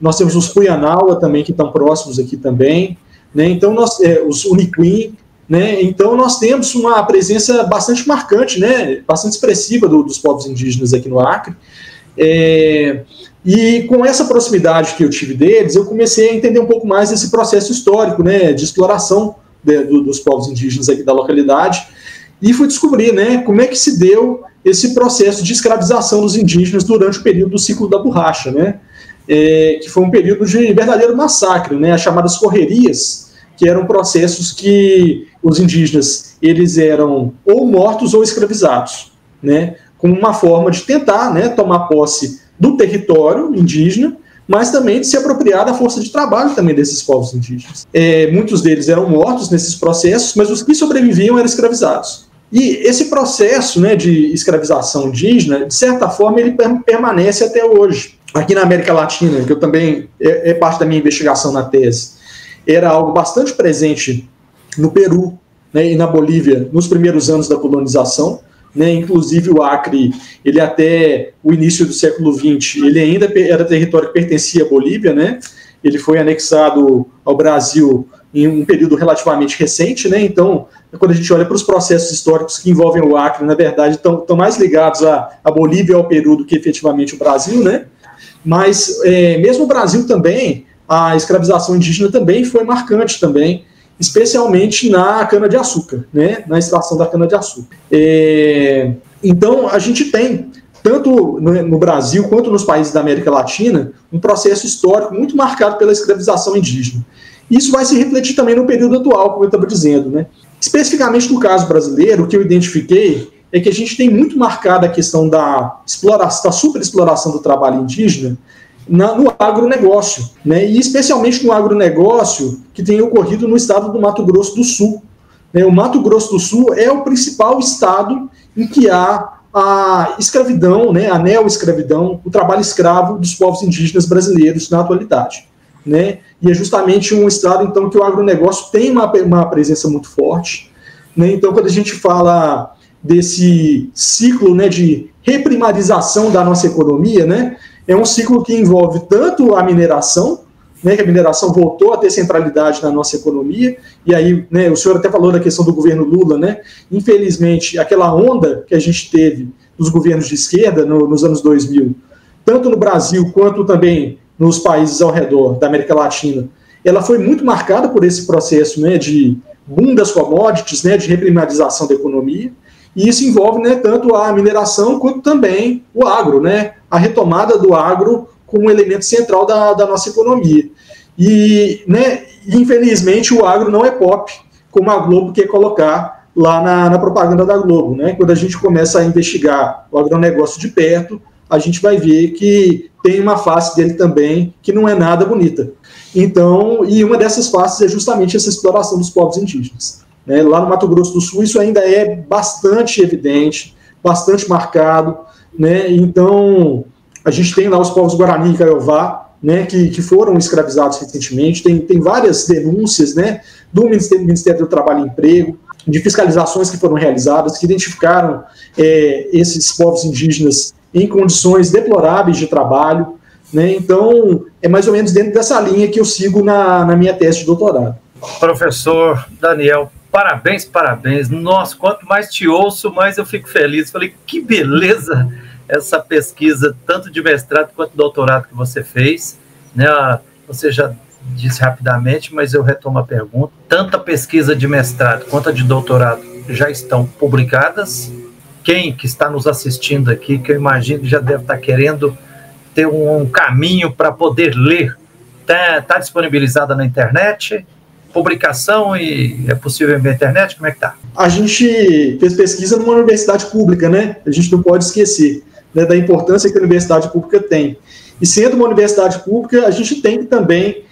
S2: Nós temos os Puyanaua também, que estão próximos aqui também, né, então os Uniquim, né, então nós temos uma presença bastante marcante, né, bastante expressiva dos povos indígenas aqui no Acre, e com essa proximidade que eu tive deles, eu comecei a entender um pouco mais desse processo histórico, né, de exploração dos povos indígenas aqui da localidade, e fui descobrir, né, como é que se deu esse processo de escravização dos indígenas durante o período do ciclo da borracha, né, que foi um período de verdadeiro massacre, né, as chamadas correrias, que eram processos que os indígenas, eles eram ou mortos ou escravizados, né, como uma forma de tentar, né, tomar posse do território indígena, mas também de se apropriar da força de trabalho também desses povos indígenas. Muitos deles eram mortos nesses processos, mas os que sobreviviam eram escravizados. E esse processo, né, de escravização indígena, de certa forma, ele permanece até hoje. Aqui na América Latina, que eu também parte da minha investigação na tese, era algo bastante presente no Peru, né, e na Bolívia nos primeiros anos da colonização, né, inclusive o Acre, ele até o início do século XX, ele ainda era território que pertencia à Bolívia, né, ele foi anexado ao Brasil em um período relativamente recente, né, então, quando a gente olha para os processos históricos que envolvem o Acre, na verdade, estão mais ligados à Bolívia e ao Peru do que efetivamente o Brasil, né, mas mesmo o Brasil também, a escravização indígena também foi marcante também, especialmente na cana-de-açúcar, né, na extração da cana-de-açúcar. Então, a gente tem, tanto no Brasil quanto nos países da América Latina, um processo histórico muito marcado pela escravização indígena. Isso vai se refletir também no período atual, como eu estava dizendo, né. Especificamente no caso brasileiro, o que eu identifiquei é que a gente tem muito marcada a questão da superexploração do trabalho indígena no agronegócio, né? E especialmente no agronegócio que tem ocorrido no estado do Mato Grosso do Sul. Né? O Mato Grosso do Sul é o principal estado em que há a escravidão, né? A neoescravidão, o trabalho escravo dos povos indígenas brasileiros na atualidade. Né? E é justamente um estado, então, que o agronegócio tem uma presença muito forte. Né? Então, quando a gente fala desse ciclo, né, de reprimarização da nossa economia, né, é um ciclo que envolve tanto a mineração, né, que a mineração voltou a ter centralidade na nossa economia, e aí, né, o senhor até falou da questão do governo Lula, né, infelizmente, aquela onda que a gente teve dos governos de esquerda nos anos 2000, tanto no Brasil quanto também nos países ao redor da América Latina, ela foi muito marcada por esse processo, né, de boom das commodities, né, de reprimarização da economia, e isso envolve, né, tanto a mineração quanto também o agro, né, a retomada do agro como um elemento central da nossa economia. E, né, infelizmente, o agro não é pop, como a Globo quer colocar lá na propaganda da Globo. Né? Quando a gente começa a investigar o agronegócio de perto, a gente vai ver que tem uma face dele também que não é nada bonita. Então, e uma dessas faces é justamente essa exploração dos povos indígenas. Né? Lá no Mato Grosso do Sul, isso ainda é bastante evidente, bastante marcado. Né? Então, a gente tem lá os povos Guarani e Kaiowá, né, que foram escravizados recentemente, tem várias denúncias, né, do Ministério do Trabalho e Emprego, de fiscalizações que foram realizadas, que identificaram esses povos indígenas em condições deploráveis de trabalho. Né, então, é mais ou menos dentro dessa linha que eu sigo na minha tese de doutorado.
S1: Professor Daniel, parabéns, parabéns. Nossa, quanto mais te ouço, mais eu fico feliz. Falei, que beleza essa pesquisa, tanto de mestrado quanto de doutorado que você fez. Né? Você já disse rapidamente, mas eu retomo a pergunta. Tanto a pesquisa de mestrado quanto a de doutorado já estão publicadas. Quem que está nos assistindo aqui, que eu imagino que já deve estar querendo ter um caminho para poder ler, está disponibilizada na internet? Publicação e é possível na internet? Como é que está?
S2: A gente fez pesquisa numa universidade pública, né? A gente não pode esquecer, né, da importância que a universidade pública tem. E sendo uma universidade pública, a gente tem que também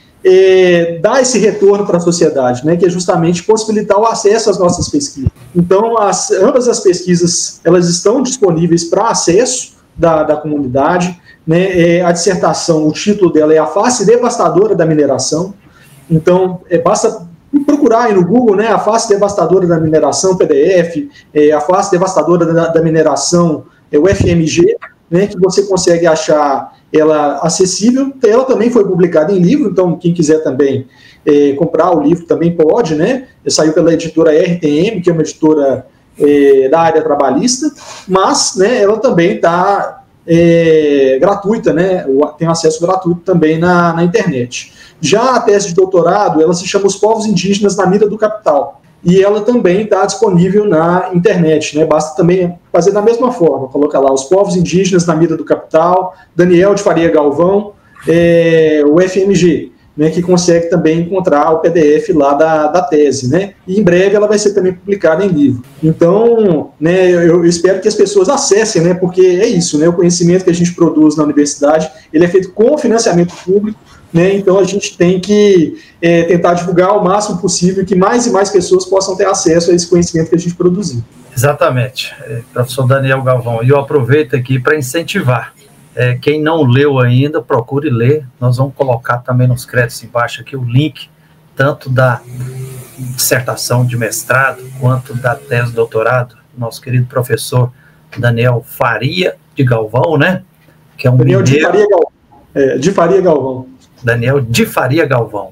S2: dar esse retorno para a sociedade, né, que é justamente possibilitar o acesso às nossas pesquisas. Então, ambas as pesquisas, elas estão disponíveis para acesso da comunidade. Né, a dissertação, o título dela é A Face Devastadora da Mineração. Então, basta procurar aí no Google, né, A Face Devastadora da Mineração, PDF, A Face Devastadora da Mineração, o FMG, né, que você consegue achar ela acessível. Ela também foi publicada em livro, então quem quiser também comprar o livro também pode, né? Saiu pela editora RTM, que é uma editora da área trabalhista, mas, né, ela também está gratuita, né? Tem acesso gratuito também na internet. Já a tese de doutorado, ela se chama Os Povos Indígenas na Mira do Capital. E ela também está disponível na internet, né? Basta também fazer da mesma forma, colocar lá Os Povos Indígenas na Mira do Capital, Daniel de Faria Galvão, o FMG, né, que consegue também encontrar o PDF lá da tese, né? E em breve ela vai ser também publicada em livro. Então, né, eu espero que as pessoas acessem, né? Porque é isso, né? O conhecimento que a gente produz na universidade, ele é feito com financiamento público. Né, então a gente tem que tentar divulgar ao máximo possível que mais e mais pessoas possam ter acesso a esse conhecimento que a gente produziu.
S1: Exatamente, professor Daniel Galvão. E eu aproveito aqui para incentivar. Quem não leu ainda, procure ler. Nós vamos colocar também nos créditos embaixo aqui o link, tanto da dissertação de mestrado, quanto da tese de doutorado, nosso querido professor Daniel Faria de Galvão, né? Que é um
S2: Daniel
S1: mineiro.
S2: De Faria Galvão.
S1: Daniel de Faria Galvão,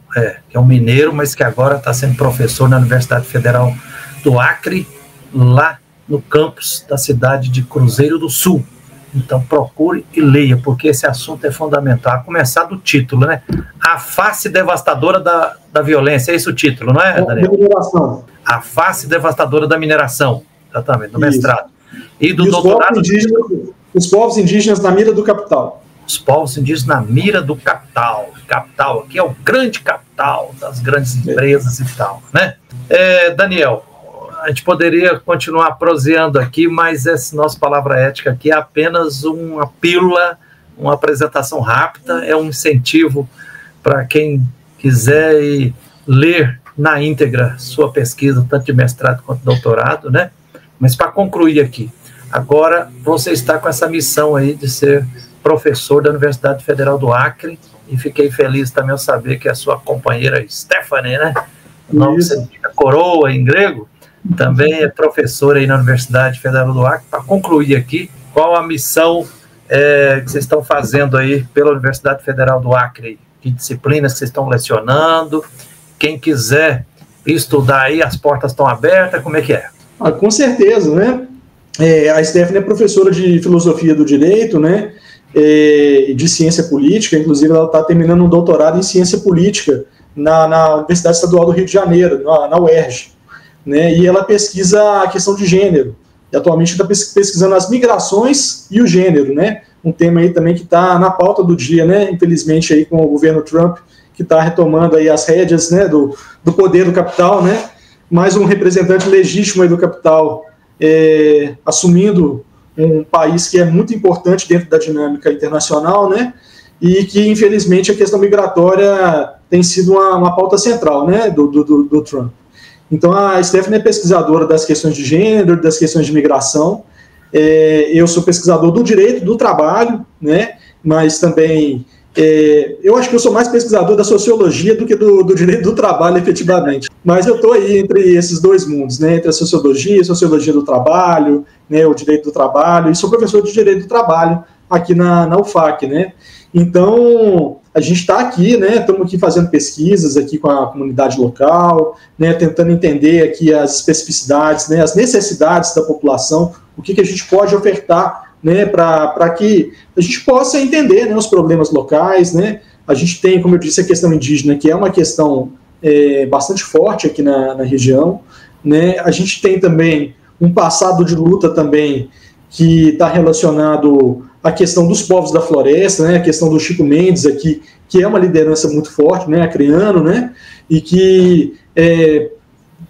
S1: que é um mineiro, mas que agora está sendo professor na Universidade Federal do Acre, lá no campus da cidade de Cruzeiro do Sul. Então procure e leia, porque esse assunto é fundamental. A começar do título, né? A face devastadora da violência, é esse o título, não é, Daniel?
S2: Mineração.
S1: A face devastadora da mineração, exatamente, do mestrado. E do doutorado.
S2: Os povos indígenas na mira do capital.
S1: Os povos indígenas na mira do capital. Capital aqui é o grande capital das grandes empresas e tal, né? Daniel, a gente poderia continuar proseando aqui, mas essa nossa palavra ética aqui é apenas uma pílula, uma apresentação rápida, é um incentivo para quem quiser ler na íntegra sua pesquisa, tanto de mestrado quanto de doutorado, né? Mas para concluir aqui, agora você está com essa missão aí de ser professor da Universidade Federal do Acre, e fiquei feliz também ao saber que a sua companheira Stephanie, né? O nome significa coroa em grego, também é professora aí na Universidade Federal do Acre. Para concluir aqui, qual a missão que vocês estão fazendo aí pela Universidade Federal do Acre, de disciplinas que vocês estão lecionando? Quem quiser estudar aí, as portas estão abertas, como é que é?
S2: Com certeza, né? A Stephanie é professora de filosofia do direito, né? De ciência política, inclusive ela está terminando um doutorado em ciência política na Universidade Estadual do Rio de Janeiro, na UERJ, né? E ela pesquisa a questão de gênero, e atualmente está pesquisando as migrações e o gênero, né? Um tema aí também que está na pauta do dia, né? Infelizmente aí com o governo Trump, que está retomando aí as rédeas, né? do poder do capital, né? Mais um representante legítimo aí do capital assumindo um país que é muito importante dentro da dinâmica internacional, né? E que, infelizmente, a questão migratória tem sido uma pauta central, né? do Trump. Então, a Stephanie é pesquisadora das questões de gênero, das questões de migração. Eu sou pesquisador do direito do trabalho, né? Mas também eu acho que eu sou mais pesquisador da sociologia do que do direito do trabalho, efetivamente. Mas eu estou aí entre esses dois mundos, né? Entre a sociologia do trabalho, né? O direito do trabalho, e sou professor de direito do trabalho aqui na UFAC, né? Então, a gente está aqui, né? Estamos aqui fazendo pesquisas aqui com a comunidade local, né? Tentando entender aqui as especificidades, né? As necessidades da população, o que a gente pode ofertar, né, para que a gente possa entender, né, os problemas locais, né? A gente tem, como eu disse, a questão indígena, que é uma questão bastante forte aqui na região, né? A gente tem também um passado de luta também que está relacionado à questão dos povos da floresta, né? A questão do Chico Mendes aqui, que é uma liderança muito forte, né, acreano, né? E que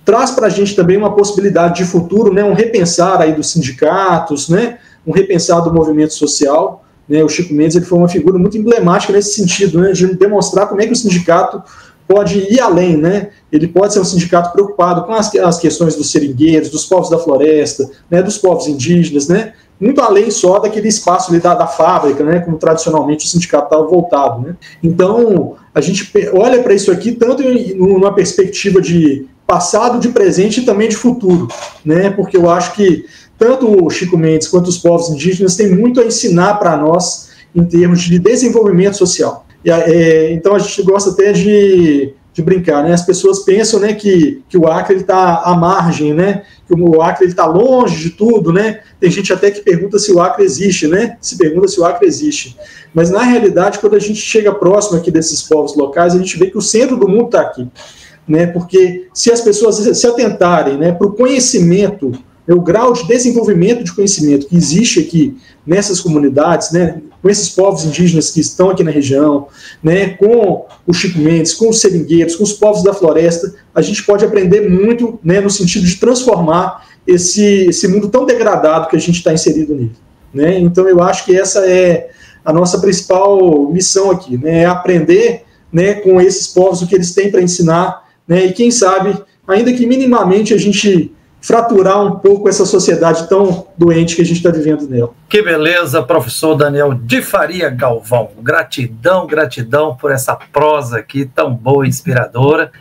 S2: traz para a gente também uma possibilidade de futuro, né? Um repensar aí dos sindicatos, né? Um repensar do movimento social, né? O Chico Mendes ele foi uma figura muito emblemática nesse sentido, né? De demonstrar como é que o sindicato pode ir além, né? Ele pode ser um sindicato preocupado com as questões dos seringueiros, dos povos da floresta, né? Dos povos indígenas, né? Muito além só daquele espaço ali da fábrica, né? Como tradicionalmente o sindicato estava voltado, né? Então, a gente olha para isso aqui tanto numa perspectiva de passado, de presente e também de futuro, né? Porque eu acho que tanto o Chico Mendes quanto os povos indígenas têm muito a ensinar para nós em termos de desenvolvimento social. Então a gente gosta até de brincar, né? As pessoas pensam, né, que o Acre está à margem, né? Que o Acre está longe de tudo, né? Tem gente até que pergunta se o Acre existe, né? Se pergunta se o Acre existe. Mas na realidade, quando a gente chega próximo aqui desses povos locais, a gente vê que o centro do mundo está aqui, né? Porque se as pessoas se atentarem, né, para o conhecimento, o grau de desenvolvimento de conhecimento que existe aqui nessas comunidades, né, com esses povos indígenas que estão aqui na região, né, com o Chico Mendes, com os seringueiros, com os povos da floresta, a gente pode aprender muito, né, no sentido de transformar esse mundo tão degradado que a gente está inserido nele, né? Então eu acho que essa é a nossa principal missão aqui, né, é aprender, né, com esses povos o que eles têm para ensinar, né, e quem sabe, ainda que minimamente a gente fraturar um pouco essa sociedade tão doente que a gente está vivendo nela.
S1: Que beleza, professor Daniel de Faria Galvão. Gratidão, gratidão por essa prosa aqui tão boa e inspiradora.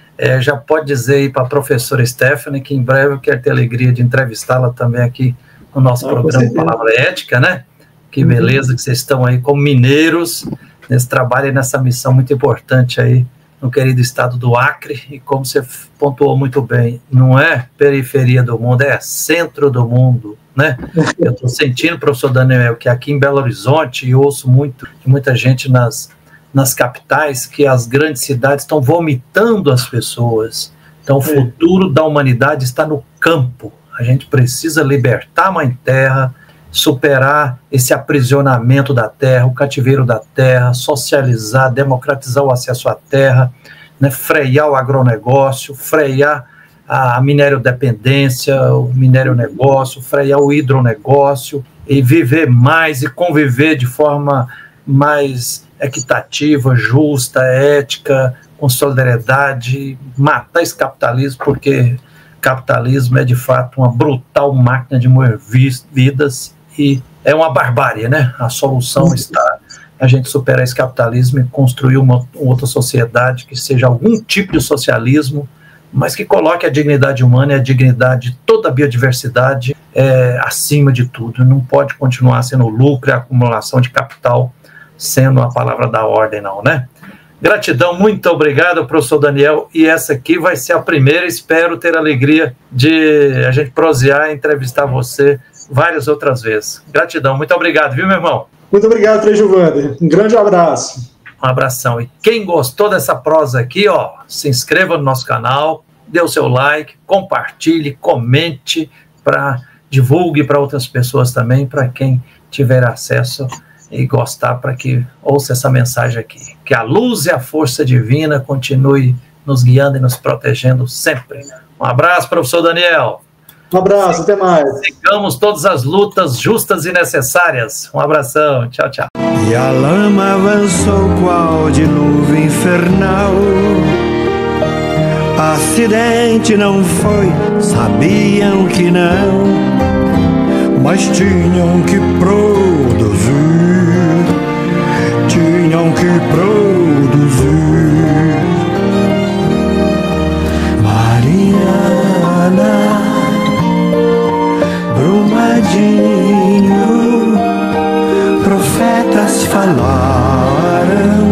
S1: Já pode dizer aí para a professora Stephanie que em breve eu quero ter a alegria de entrevistá-la também aqui no nosso programa Palavra Ética, né? Que beleza que vocês estão aí como mineiros nesse trabalho e nessa missão muito importante aí no querido estado do Acre, e como você pontuou muito bem, não é periferia do mundo, é centro do mundo, né? Eu estou sentindo, professor Daniel, que aqui em Belo Horizonte, e ouço muito de muita gente nas capitais, que as grandes cidades estão vomitando as pessoas. Então o futuro da humanidade está no campo. A gente precisa libertar a Mãe Terra, superar esse aprisionamento da terra, o cativeiro da terra, socializar, democratizar o acesso à terra, né, frear o agronegócio, frear a minério-dependência, o minério-negócio, frear o hidronegócio, e viver mais e conviver de forma mais equitativa, justa, ética, com solidariedade, matar esse capitalismo, porque capitalismo é de fato uma brutal máquina de moer vidas, e é uma barbárie, né? A solução está a gente superar esse capitalismo e construir uma outra sociedade que seja algum tipo de socialismo, mas que coloque a dignidade humana e a dignidade de toda a biodiversidade acima de tudo. Não pode continuar sendo lucro e acumulação de capital sendo a palavra da ordem, não, né? Gratidão, muito obrigado, professor Daniel, e essa aqui vai ser a primeira, espero ter a alegria de a gente prosear e entrevistar você várias outras vezes. Gratidão, muito obrigado, viu, meu irmão?
S2: Muito obrigado, Frei Wander. Um grande abraço.
S1: Um abração. E quem gostou dessa prosa aqui, ó, se inscreva no nosso canal, dê o seu like, compartilhe, comente, divulgue para outras pessoas também, para quem tiver acesso e gostar, para que ouça essa mensagem aqui. Que a luz e a força divina continue nos guiando e nos protegendo sempre. Um abraço, professor Daniel.
S2: Um abraço, até mais.
S1: Sigamos todas as lutas justas e necessárias. Um abração, tchau, tchau.
S3: E a lama avançou qual dilúvio infernal. Acidente não foi, sabiam que não, mas tinham que produzir, tinham que produzir. Mariana, Brumadinho, profetas falaram,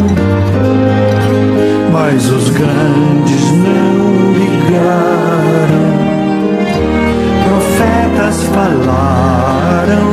S3: mas os grandes não ligaram. Profetas falaram,